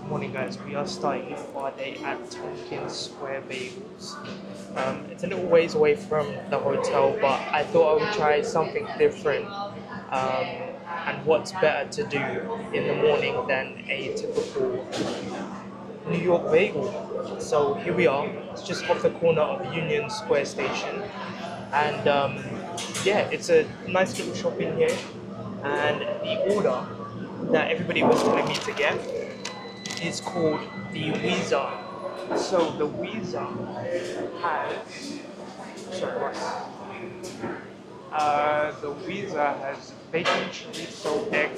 Morning guys, we are starting off our day at Tompkin Square Bagels. It's a little ways away from the hotel, but I thought I would try something different. And what's better to do in the morning than a typical New York bagel? So here we are, it's just off the corner of Union Square Station. And yeah, it's a nice little shop in here. And the order that everybody was telling me to get is called the Weezer. So the Weezer has, sorry, what? The Weezer has bacon, chorizo, egg,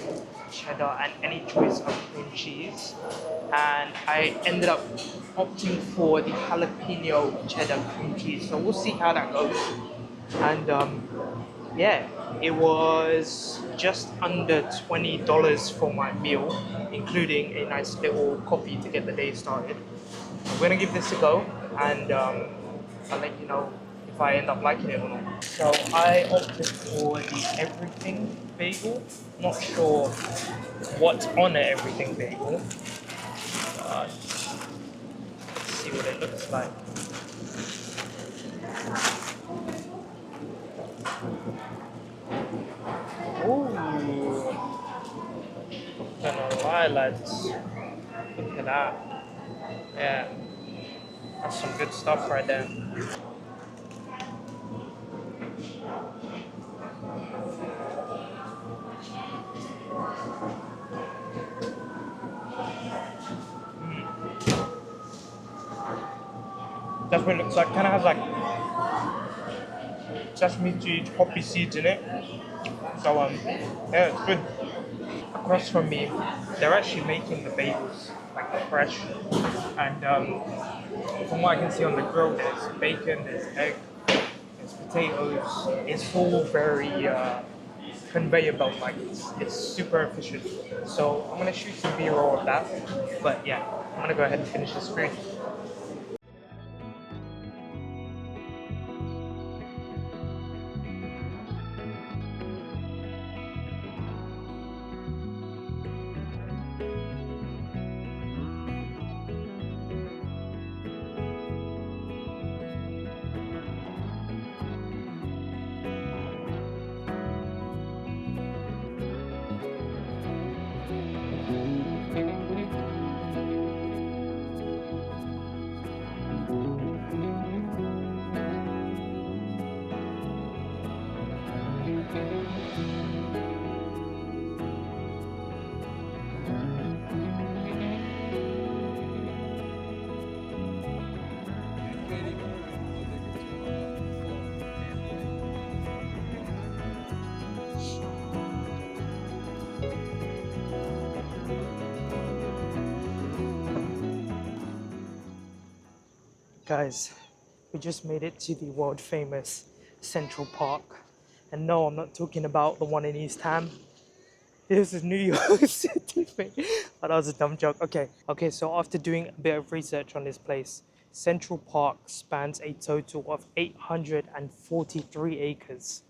cheddar, and any choice of cream cheese. And I ended up opting for the jalapeno cheddar cream cheese. So we'll see how that goes. And yeah, it was just under $20 for my meal, including a nice little coffee to get the day started. I'm gonna give this a go, and I'll let you know if I end up liking it or not. So I opted for the everything bagel. Not sure what's on an everything bagel. Let's see what it looks like. Ooh, gonna lie, lads. Look at that. Yeah, that's some good stuff right there. Definitely looks like, kind of has like sesame seeds, poppy seeds in it. So yeah, it's good. Across from me, they're actually making the bagels like fresh, and from what I can see on the grill, there's bacon, there's egg, there's potatoes. It's all very conveyor belt like. It's super efficient. So I'm gonna shoot some B-roll of that. But yeah, I'm gonna go ahead and finish this food. Guys, we just made it to the world famous Central Park. And no, I'm not talking about the one in East Ham. This is New York City, mate. Oh, that was a dumb joke. Okay, so after doing a bit of research on this place, Central Park spans a total of 843 acres.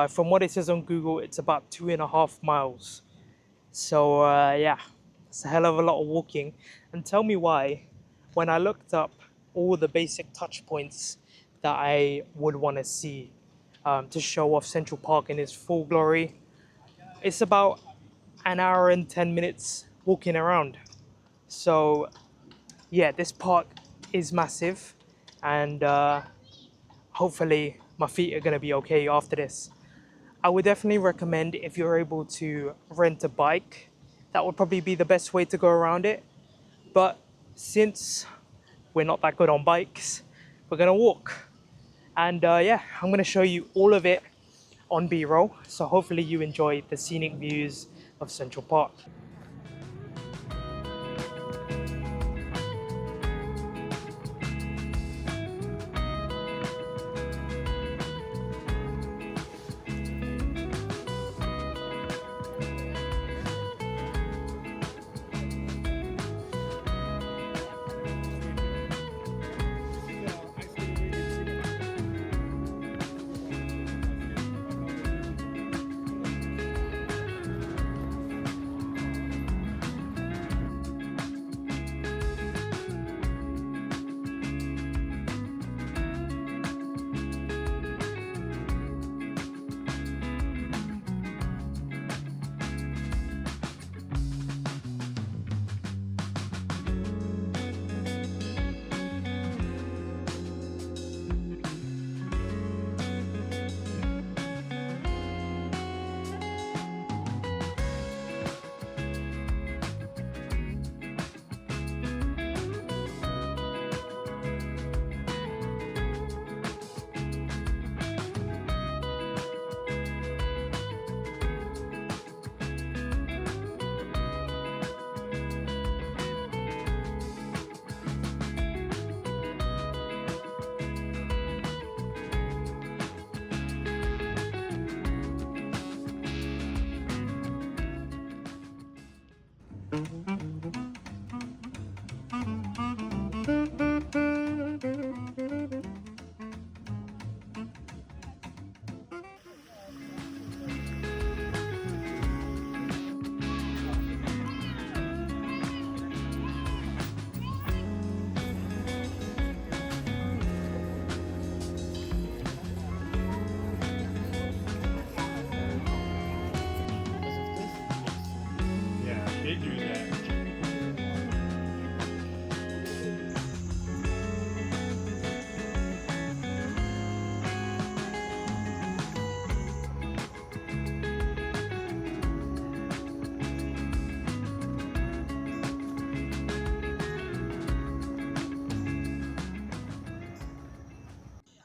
From what it says on Google, it's about 2.5 miles. So yeah, it's a hell of a lot of walking. And tell me why, when I looked up all the basic touch points that I would want to see to show off Central Park in its full glory, it's about an hour and 10 minutes walking around. So yeah, this park is massive, and hopefully my feet are going to be okay after this. I would definitely recommend, if you're able to rent a bike, that would probably be the best way to go around it. But since we're not that good on bikes, we're gonna walk. And yeah, I'm gonna show you all of it on B-roll. So hopefully you enjoy the scenic views of Central Park.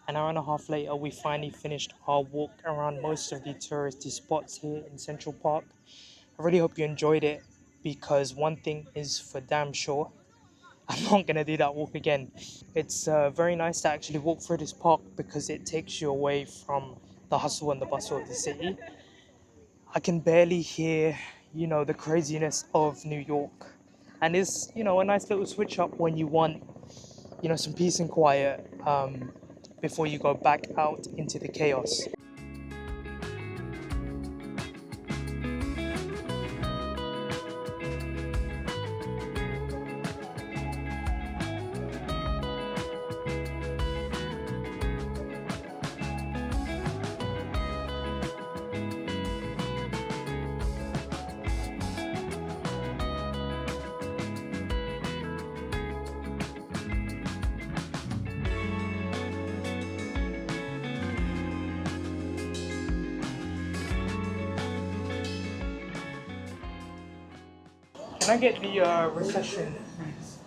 An hour and a half later, we finally finished our walk around most of the touristy spots here in Central Park. I really hope you enjoyed it because one thing is for damn sure, I'm not gonna do that walk again. It's very nice to actually walk through this park because it takes you away from the hustle and the bustle of the city. I can barely hear, the craziness of New York. And it's, a nice little switch up when you want, some peace and quiet before you go back out into the chaos. Can I get the recession, please?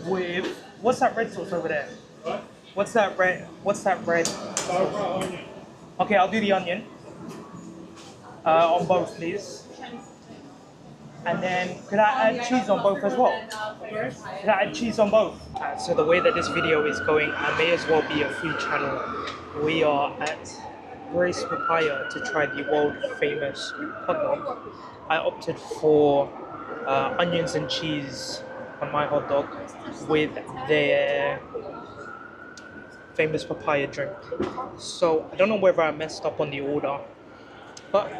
With what's that red sauce over there? What? What's that red? What's that red? Sauce? Okay, I'll do the onion on both, please. And then could I add cheese on both as well? Could I add cheese on both? So the way that this video is going, I may as well be a food channel. We are at Grace Papaya to try the world famous hot dog. I opted for onions and cheese on my hot dog with their famous papaya drink. So I don't know whether I messed up on the order, but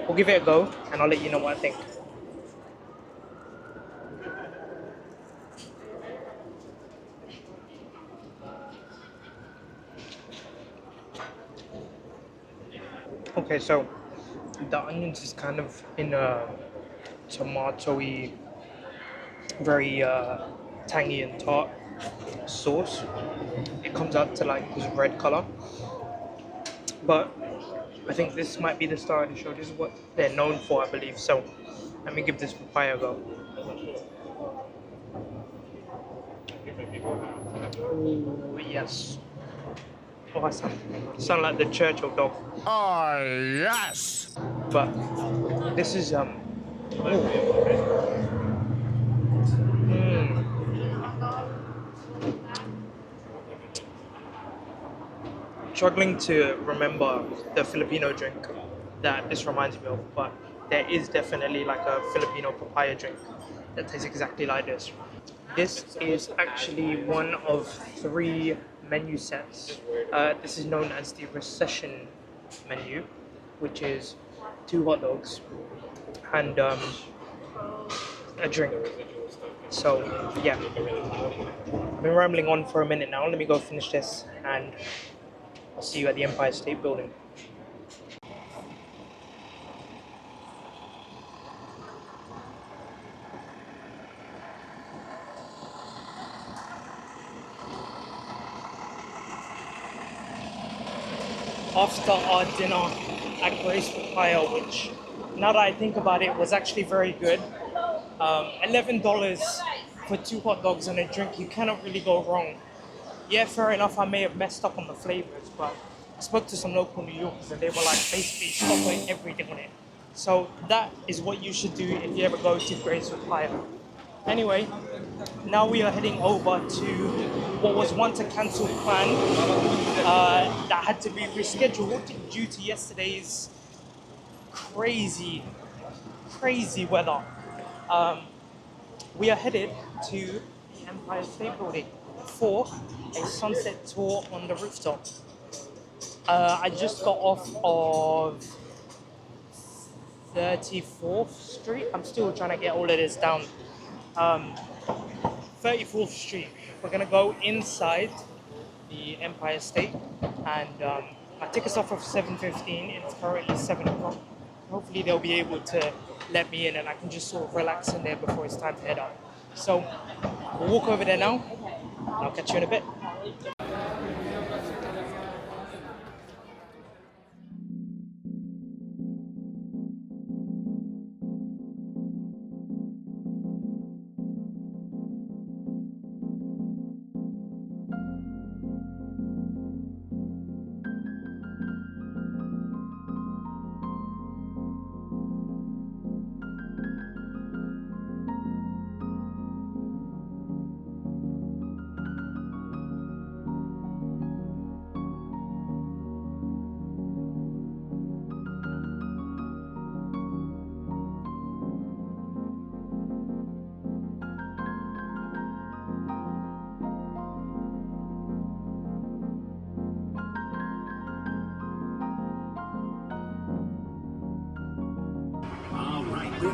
we'll give it a go and I'll let you know what I think. Okay, so the onions is kind of in a tomatoey, very tangy and tart sauce. It comes out to like this red color, but I think this might be the star of the show. This is what they're known for, I believe. So let me give this papaya a go. Ooh, yes. Oh, I sound like the Churchill dog. Oh, yes! But this is struggling to remember the Filipino drink that this reminds me of, but there is definitely like a Filipino papaya drink that tastes exactly like this. This is actually one of 3 menu sets. This is known as the recession menu, which is 2 hot dogs and a drink. So yeah, I've been rambling on for a minute now. Let me go finish this and I'll see you at the Empire State Building. After our dinner at Grace Papaya, which now that I think about it was actually very good. $11 for 2 hot dogs and a drink, you cannot really go wrong. Yeah, fair enough, I may have messed up on the flavors, but I spoke to some local New Yorkers and they were like, basically stop putting everything on it. So that is what you should do if you ever go to Grace Papaya. Anyway, now we are heading over to what was once a cancelled plan that had to be rescheduled due to yesterday's crazy weather. We are headed to the Empire State Building for a sunset tour on the rooftop. I just got off of 34th Street. I'm still trying to get all of this down. 34th Street. We're gonna go inside the Empire State, and my ticket's off of 7:15. It's currently 7 o'clock. Hopefully they'll be able to let me in and I can just sort of relax in there before it's time to head out. So we'll walk over there now. I'll catch you in a bit.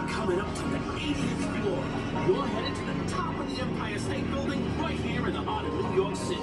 Coming up to the 80th floor, you're headed to the top of the Empire State Building right here in the heart of New York City.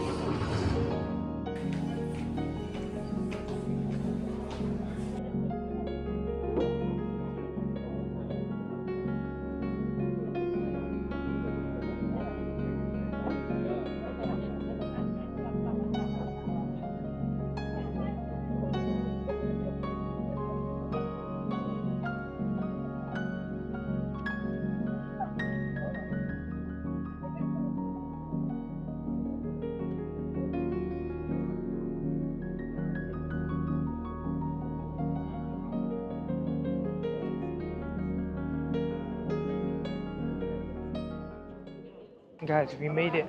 Guys, we made it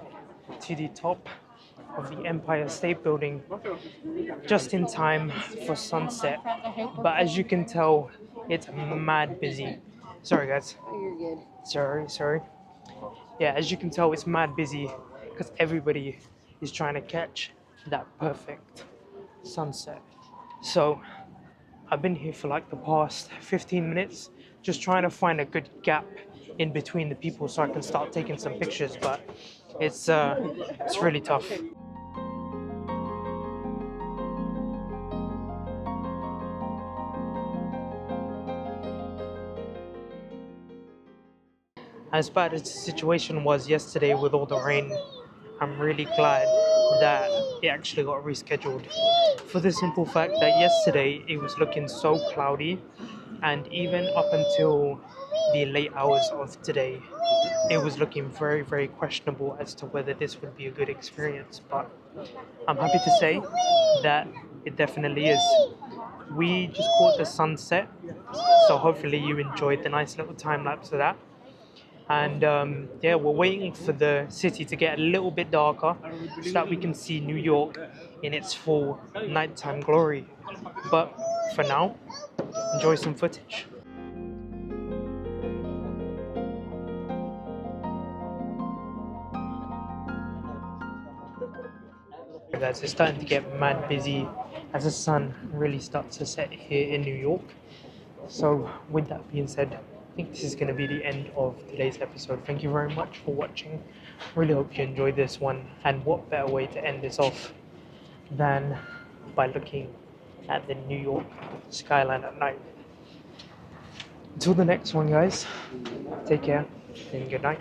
to the top of the Empire State Building just in time for sunset. But as you can tell, it's mad busy. Sorry, guys. Oh, you're good. Sorry. Yeah, as you can tell, it's mad busy because everybody is trying to catch that perfect sunset. So I've been here for like the past 15 minutes, just trying to find a good gap in between the people so I can start taking some pictures, but it's really tough. As bad as the situation was yesterday with all the rain, I'm really glad that it actually got rescheduled. For the simple fact that yesterday it was looking so cloudy, and even up until the late hours of today, it was looking very, very questionable as to whether this would be a good experience. But I'm happy to say that it definitely is. We just caught the sunset, so hopefully you enjoyed the nice little time lapse of that. And yeah, we're waiting for the city to get a little bit darker so that we can see New York in its full nighttime glory. But for now, enjoy some footage. Guys, it's starting to get mad busy as the sun really starts to set here in New York. So with that being said, I think this is going to be the end of today's episode. Thank you very much for watching. Really hope you enjoyed this one, and what better way to end this off than by looking at the New York skyline at night. Until the next one, guys, take care and good night.